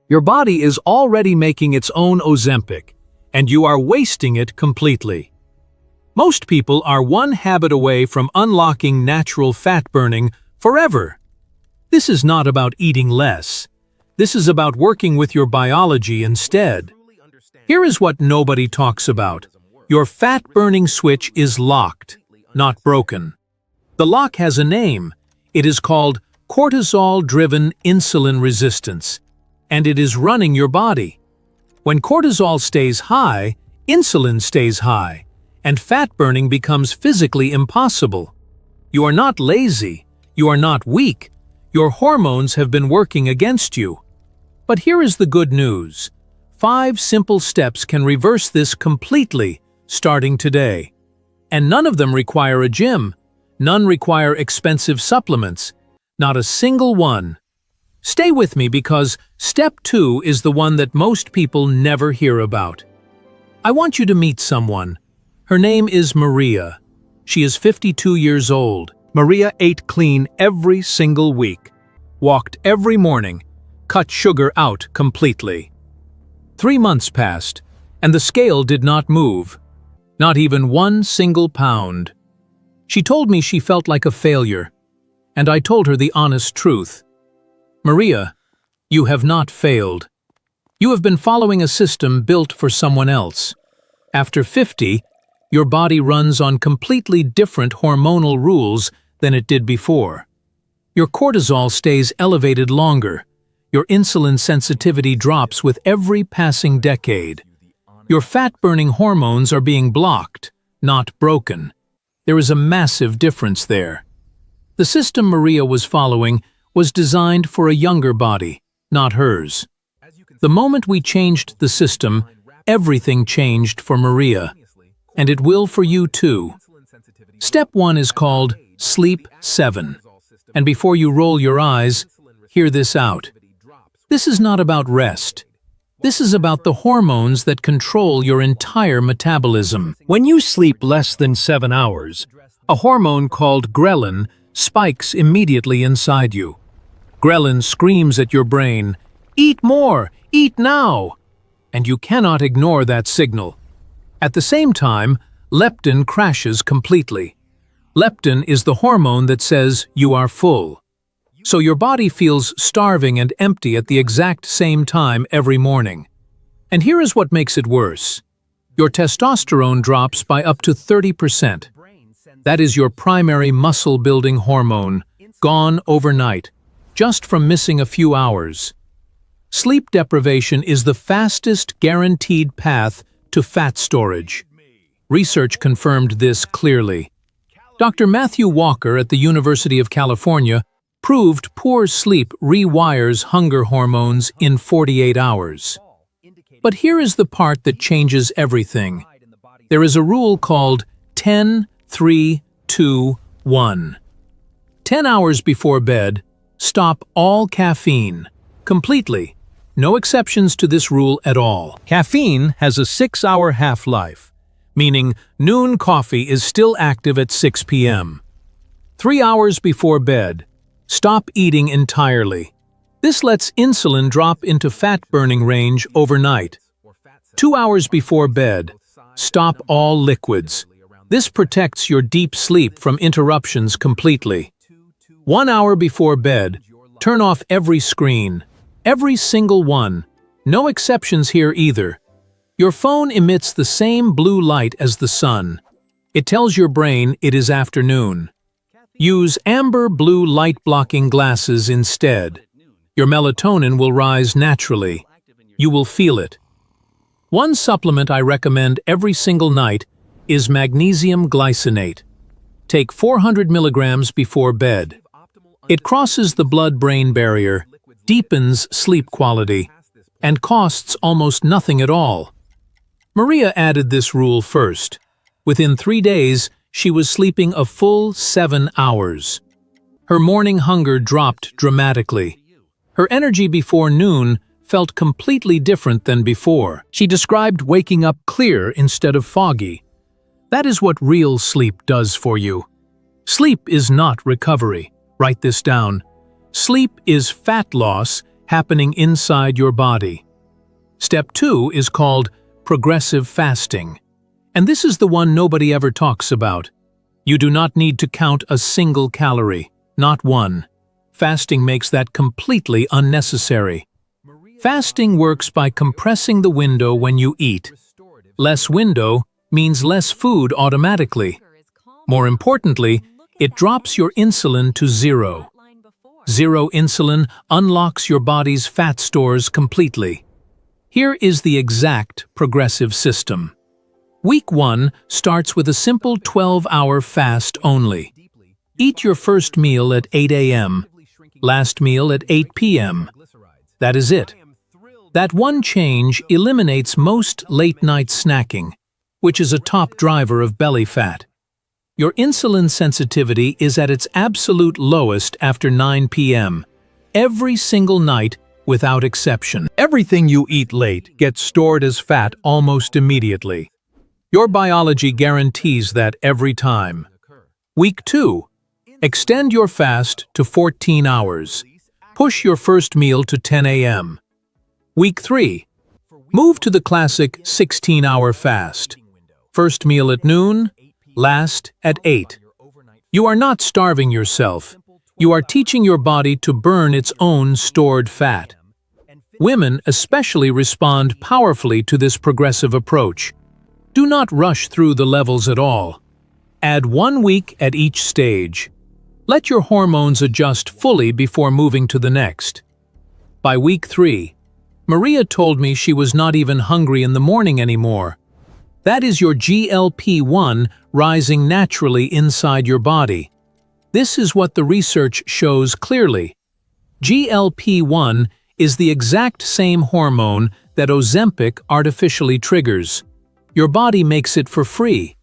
Your body is already making its own Ozempic, and you are wasting it completely. Most people are one habit away from unlocking natural fat burning forever. This is not about eating less. This is about working with your biology instead. Here is what nobody talks about. Your fat-burning switch is locked, not broken. The lock has a name. It is called cortisol-driven insulin resistance, and it is running your body. When cortisol stays high, insulin stays high, and fat burning becomes physically impossible. You are not lazy. You are not weak. Your hormones have been working against you. But here is the good news. 5 simple steps can reverse this completely, starting today. And none of them require a gym. None require expensive supplements. Not a single one. Stay with me because step 2 is the one that most people never hear about. I want you to meet someone. Her name is Maria. She is 52 years old. Maria ate clean every single week, walked every morning, cut sugar out completely. 3 months passed, and the scale did not move. Not even 1 single pound. She told me she felt like a failure, and I told her the honest truth. Maria, you have not failed. You have been following a system built for someone else. After 50, your body runs on completely different hormonal rules than it did before. Your cortisol stays elevated longer. Your insulin sensitivity drops with every passing decade. Your fat-burning hormones are being blocked, not broken. There is a massive difference there. The system Maria was following was designed for a younger body, not hers. The moment we changed the system, everything changed for Maria. And it will for you too. Step 1 is called Sleep 7. And before you roll your eyes, hear this out. This is not about rest. This is about the hormones that control your entire metabolism. When you sleep less than 7 hours, a hormone called ghrelin spikes immediately inside you. Ghrelin screams at your brain, "Eat more! Eat now!" And you cannot ignore that signal. At the same time, leptin crashes completely. Leptin is the hormone that says you are full. So your body feels starving and empty at the exact same time every morning. And here is what makes it worse. Your testosterone drops by up to 30%. That is your primary muscle-building hormone, gone overnight, just from missing a few hours. Sleep deprivation is the fastest guaranteed path to fat storage. Research confirmed this clearly. Dr. Matthew Walker at the University of California proved poor sleep rewires hunger hormones in 48 hours. But here is the part that changes everything. There is a rule called 10-3-2-1. 10 hours before bed, stop all caffeine, completely. No exceptions to this rule at all. Caffeine has a 6-hour half-life, meaning noon coffee is still active at 6 p.m. 3 hours before bed, stop eating entirely. This lets insulin drop into fat-burning range overnight. 2 hours before bed, stop all liquids. This protects your deep sleep from interruptions completely. 1 hour before bed, turn off every screen. Every single one. No exceptions here either. Your phone emits the same blue light as the sun. It tells your brain it is afternoon. Use amber blue light-blocking glasses instead. Your melatonin will rise naturally. You will feel it. One supplement I recommend every single night is Magnesium Glycinate. Take 400 milligrams before bed. It crosses the blood-brain barrier, deepens sleep quality, and costs almost nothing at all. Maria added this rule first. Within 3 days, she was sleeping a full 7 hours. Her morning hunger dropped dramatically. Her energy before noon felt completely different than before. She described waking up clear instead of foggy. That is what real sleep does for you. Sleep is not recovery. Write this down. Sleep is fat loss happening inside your body. Step 2 is called progressive fasting. And this is the one nobody ever talks about. You do not need to count a single calorie, not one. Fasting makes that completely unnecessary. Fasting works by compressing the window when you eat. Less window means less food automatically. More importantly, it drops your insulin to zero. Zero insulin unlocks your body's fat stores completely. Here is the exact progressive system. Week 1 starts with a simple 12-hour fast only. Eat your first meal at 8 a.m., last meal at 8 p.m. That is it. That one change eliminates most late-night snacking, which is a top driver of belly fat. Your insulin sensitivity is at its absolute lowest after 9 p.m., every single night without exception. Everything you eat late gets stored as fat almost immediately. Your biology guarantees that every time. Week 2. Extend your fast to 14 hours. Push your first meal to 10 a.m. Week 3. Move to the classic 16-hour fast. First meal at noon, last at 8. You are not starving yourself. You are teaching your body to burn its own stored fat. Women especially respond powerfully to this progressive approach. Do not rush through the levels at all. Add 1 week at each stage. Let your hormones adjust fully before moving to the next. By week 3, Maria told me she was not even hungry in the morning anymore. That is your GLP-1 rising naturally inside your body. This is what the research shows clearly. GLP-1 is the exact same hormone that Ozempic artificially triggers. Your body makes it for free.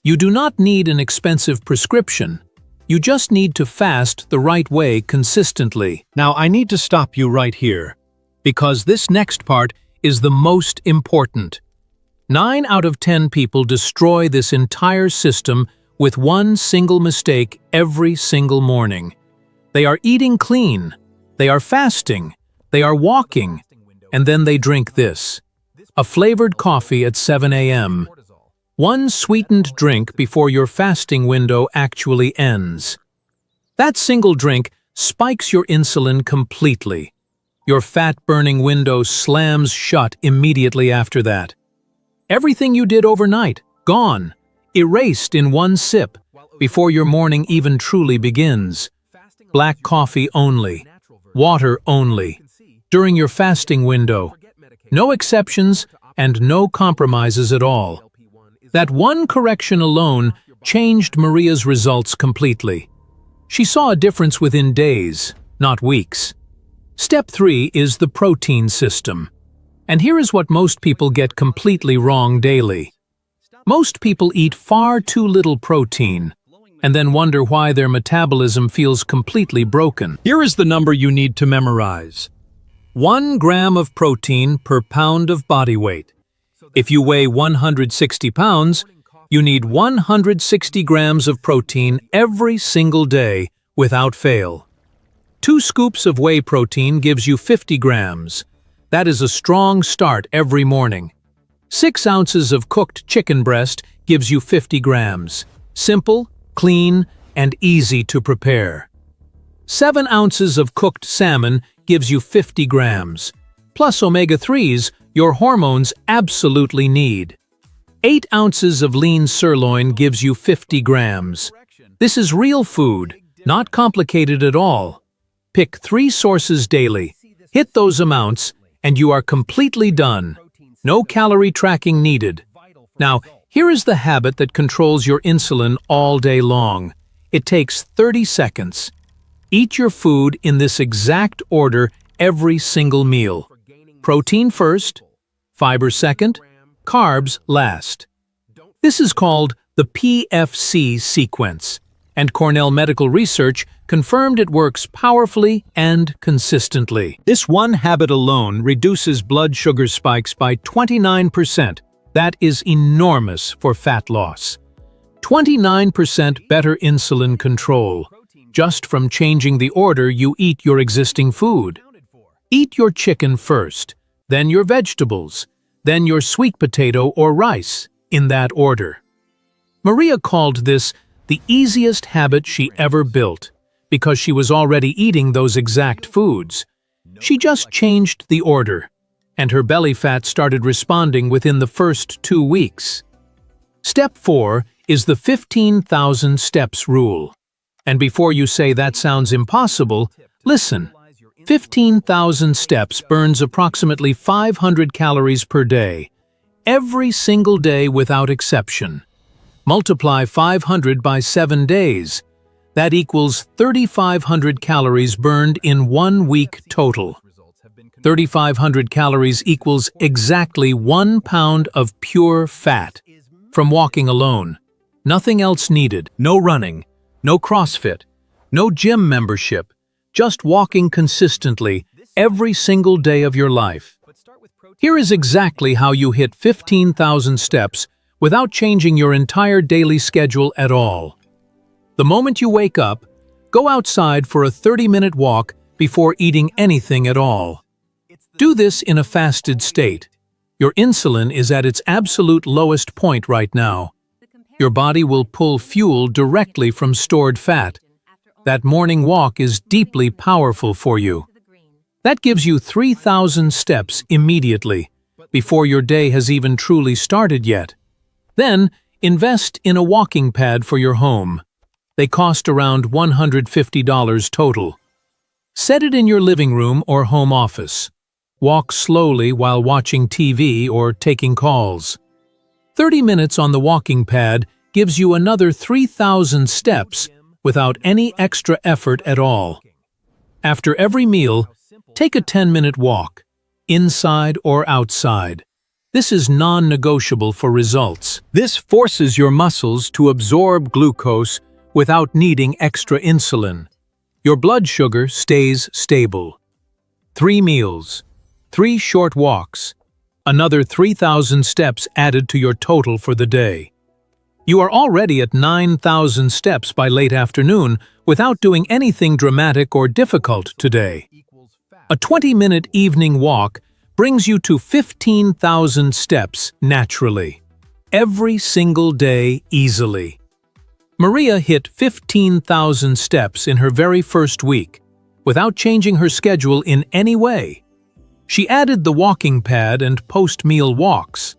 You do not need an expensive prescription. You just need to fast the right way consistently. Now I need to stop you right here, because this next part is the most important. 9 out of 10 people destroy this entire system with one single mistake every single morning. They are eating clean, they are fasting, they are walking, and then they drink this. A flavored coffee at 7 a.m. One sweetened drink before your fasting window actually ends. That single drink spikes your insulin completely. Your fat-burning window slams shut immediately after that. Everything you did overnight, gone, erased in one sip, before your morning even truly begins. Black coffee only, water only, during your fasting window. No exceptions and no compromises at all. That one correction alone changed Maria's results completely. She saw a difference within days, not weeks. Step 3 is the protein system. And here is what most people get completely wrong daily. Most people eat far too little protein, and then wonder why their metabolism feels completely broken. Here is the number you need to memorize. 1 gram of protein per pound of body weight. If you weigh 160 pounds, you need 160 grams of protein every single day without fail. 2 scoops of whey protein gives you 50 grams. That is a strong start every morning. 6 ounces of cooked chicken breast gives you 50 grams. Simple, clean, and easy to prepare. 7 ounces of cooked salmon gives you 50 grams. Plus omega-3s, your hormones absolutely need. 8 ounces of lean sirloin gives you 50 grams. This is real food, not complicated at all. Pick 3 sources daily. Hit those amounts, and you are completely done. No calorie tracking needed. Now, here is the habit that controls your insulin all day long. It takes 30 seconds. Eat your food in this exact order every single meal. Protein first, fiber second, carbs last. This is called the PFC sequence, and Cornell Medical Research confirmed it works powerfully and consistently. This one habit alone reduces blood sugar spikes by 29%. That is enormous for fat loss. 29% better insulin control, just from changing the order you eat your existing food. Eat your chicken first, then your vegetables, then your sweet potato or rice, in that order. Maria called this the easiest habit she ever built, because she was already eating those exact foods. She just changed the order, and her belly fat started responding within the first 2 weeks. Step 4 is the 15,000 steps rule. And before you say that sounds impossible, listen. 15,000 steps burns approximately 500 calories per day, every single day without exception. Multiply 500 by 7 days. That equals 3,500 calories burned in 1 week total. 3,500 calories equals exactly 1 pound of pure fat from walking alone. Nothing else needed. No running, no CrossFit, no gym membership, just walking consistently every single day of your life. Here is exactly how you hit 15,000 steps without changing your entire daily schedule at all. The moment you wake up, go outside for a 30-minute walk before eating anything at all. Do this in a fasted state. Your insulin is at its absolute lowest point right now. Your body will pull fuel directly from stored fat. That morning walk is deeply powerful for you. That gives you 3,000 steps immediately, before your day has even truly started yet. Then, invest in a walking pad for your home. They cost around $150 total. Set it in your living room or home office. Walk slowly while watching TV or taking calls. 30 minutes on the walking pad gives you another 3,000 steps without any extra effort at all. After every meal, take a 10-minute walk, inside or outside. This is non-negotiable for results. This forces your muscles to absorb glucose without needing extra insulin. Your blood sugar stays stable. 3 meals, 3 short walks, another 3,000 steps added to your total for the day. You are already at 9,000 steps by late afternoon without doing anything dramatic or difficult today. A 20-minute evening walk brings you to 15,000 steps naturally, every single day easily. Maria hit 15,000 steps in her very first week, without changing her schedule in any way. She added the walking pad and post-meal walks.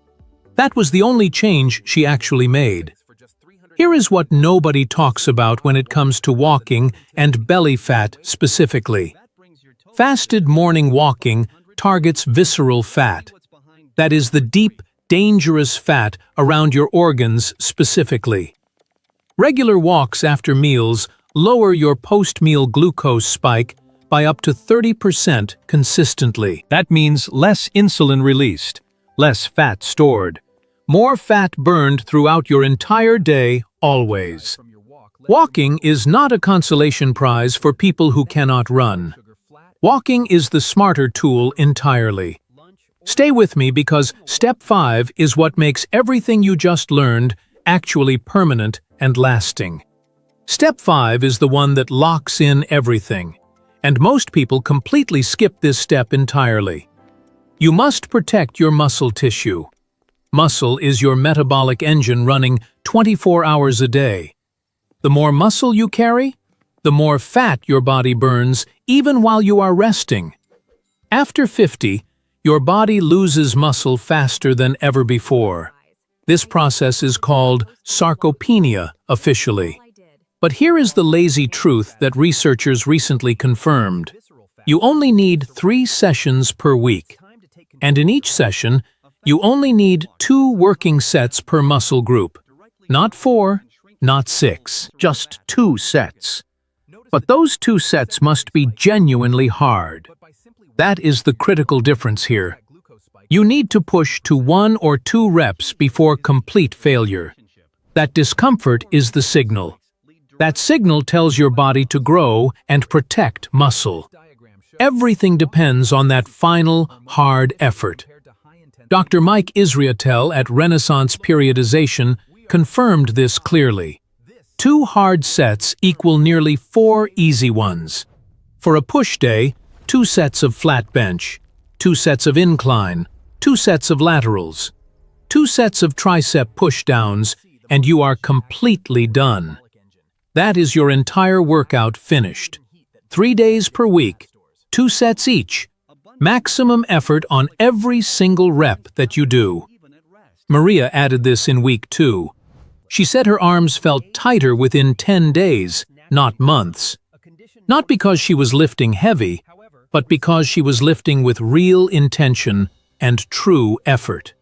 That was the only change she actually made. Here is what nobody talks about when it comes to walking and belly fat specifically. Fasted morning walking targets visceral fat. That is the deep, dangerous fat around your organs specifically. Regular walks after meals lower your post-meal glucose spike by up to 30% consistently. That means less insulin released, less fat stored, more fat burned throughout your entire day, always. Walking is not a consolation prize for people who cannot run. Walking is the smarter tool entirely. Stay with me because step 5 is what makes everything you just learned actually permanent and lasting. Step 5 is the one that locks in everything, and most people completely skip this step entirely. You must protect your muscle tissue. Muscle is your metabolic engine running 24 hours a day. The more muscle you carry, the more fat your body burns even while you are resting. After 50, your body loses muscle faster than ever before. This process is called sarcopenia officially. But here is the lazy truth that researchers recently confirmed. You only need 3 sessions per week. And in each session, you only need 2 working sets per muscle group. Not 4, not 6, just 2 sets. But those 2 sets must be genuinely hard. That is the critical difference here. You need to push to 1 or 2 reps before complete failure. That discomfort is the signal. That signal tells your body to grow and protect muscle. Everything depends on that final, hard effort. Dr. Mike Israetel at Renaissance Periodization confirmed this clearly. 2 hard sets equal nearly 4 easy ones. For a push day, 2 sets of flat bench, 2 sets of incline, 2 sets of laterals, 2 sets of tricep pushdowns, and you are completely done. That is your entire workout finished. 3 days per week, 2 sets each. Maximum effort on every single rep that you do. Maria added this in week 2. She said her arms felt tighter within 10 days, not months. Not because she was lifting heavy, but because she was lifting with real intention and true effort.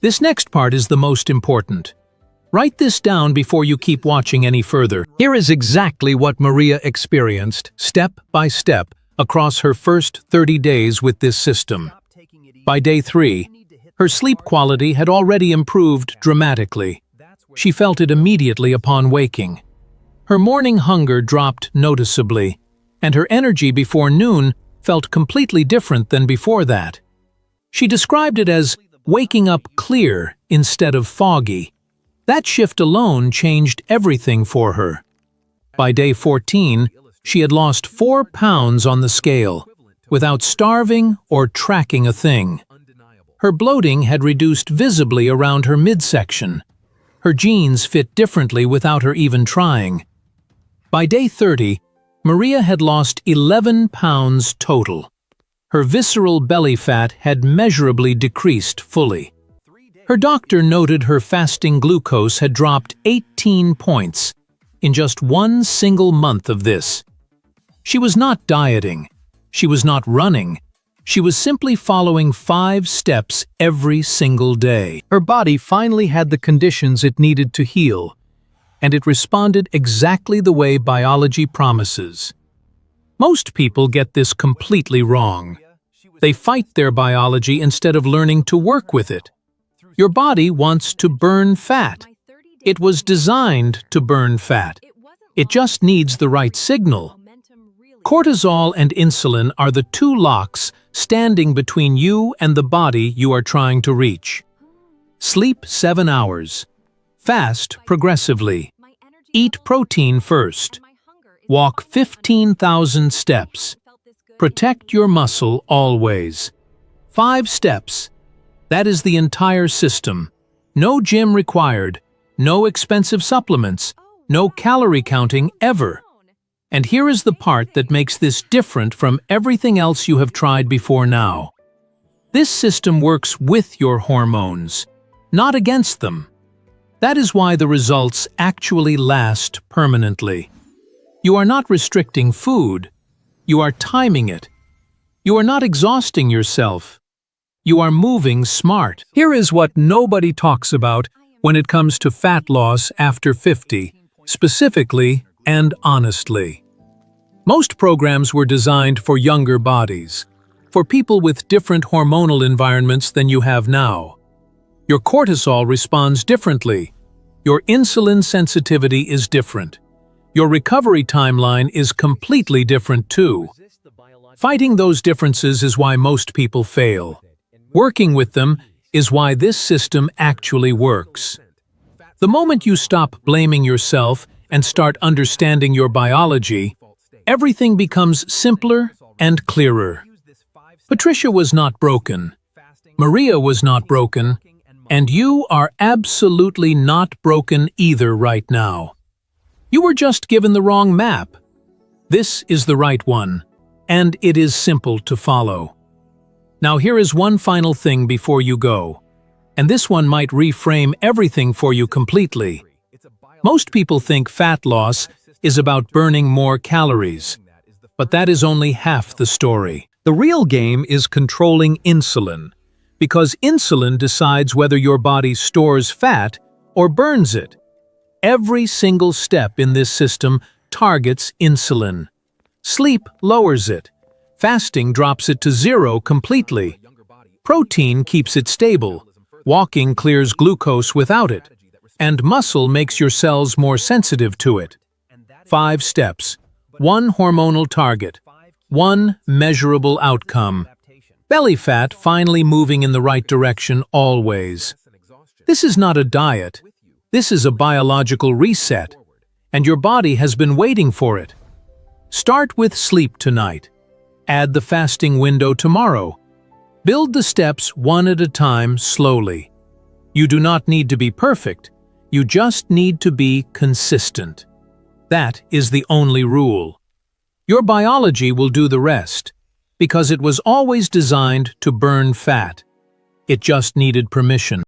This next part is the most important. Write this down before you keep watching any further. Here is exactly what Maria experienced, step by step, across her first 30 days with this system. By day 3, her sleep quality had already improved dramatically. She felt it immediately upon waking. Her morning hunger dropped noticeably, and her energy before noon felt completely different than before that. She described it as waking up clear instead of foggy. That shift alone changed everything for her. By day 14, she had lost 4 pounds on the scale, without starving or tracking a thing. Her bloating had reduced visibly around her midsection. Her jeans fit differently without her even trying. By day 30, Maria had lost 11 pounds total. Her visceral belly fat had measurably decreased fully. Her doctor noted her fasting glucose had dropped 18 points in just 1 single month of this. She was not dieting. She was not running. She was simply following 5 steps every single day. Her body finally had the conditions it needed to heal, and it responded exactly the way biology promises. Most people get this completely wrong. They fight their biology instead of learning to work with it. Your body wants to burn fat. It was designed to burn fat. It just needs the right signal. Cortisol and insulin are the 2 locks standing between you and the body you are trying to reach. Sleep 7 hours. Fast progressively. Eat protein first. Walk 15,000 steps. Protect your muscle always. 5 steps. That is the entire system. No gym required. No expensive supplements. No calorie counting ever. And here is the part that makes this different from everything else you have tried before now. This system works with your hormones, not against them. That is why the results actually last permanently. You are not restricting food. You are timing it. You are not exhausting yourself. You are moving smart. Here is what nobody talks about when it comes to fat loss after 50, specifically and honestly. Most programs were designed for younger bodies, for people with different hormonal environments than you have now. Your cortisol responds differently. Your insulin sensitivity is different. Your recovery timeline is completely different too. Fighting those differences is why most people fail. Working with them is why this system actually works. The moment you stop blaming yourself and start understanding your biology, everything becomes simpler and clearer. Patricia was not broken. Maria was not broken. And you are absolutely not broken either right now. You were just given the wrong map. This is the right one, and it is simple to follow. Now here is one final thing before you go, and this one might reframe everything for you completely. Most people think fat loss is about burning more calories, but that is only half the story. The real game is controlling insulin, because insulin decides whether your body stores fat or burns it. Every single step in this system targets insulin. Sleep lowers it. Fasting drops it to 0 completely. Protein keeps it stable. Walking clears glucose without it. And muscle makes your cells more sensitive to it. 5 steps. 1 hormonal target. 1 measurable outcome. Belly fat finally moving in the right direction always. This is not a diet. This is a biological reset, and your body has been waiting for it. Start with sleep tonight. add the fasting window tomorrow. Build the steps one at a time slowly. You do not need to be perfect, you just need to be consistent. That is the only rule. Your biology will do the rest, because it was always designed to burn fat. It just needed permission.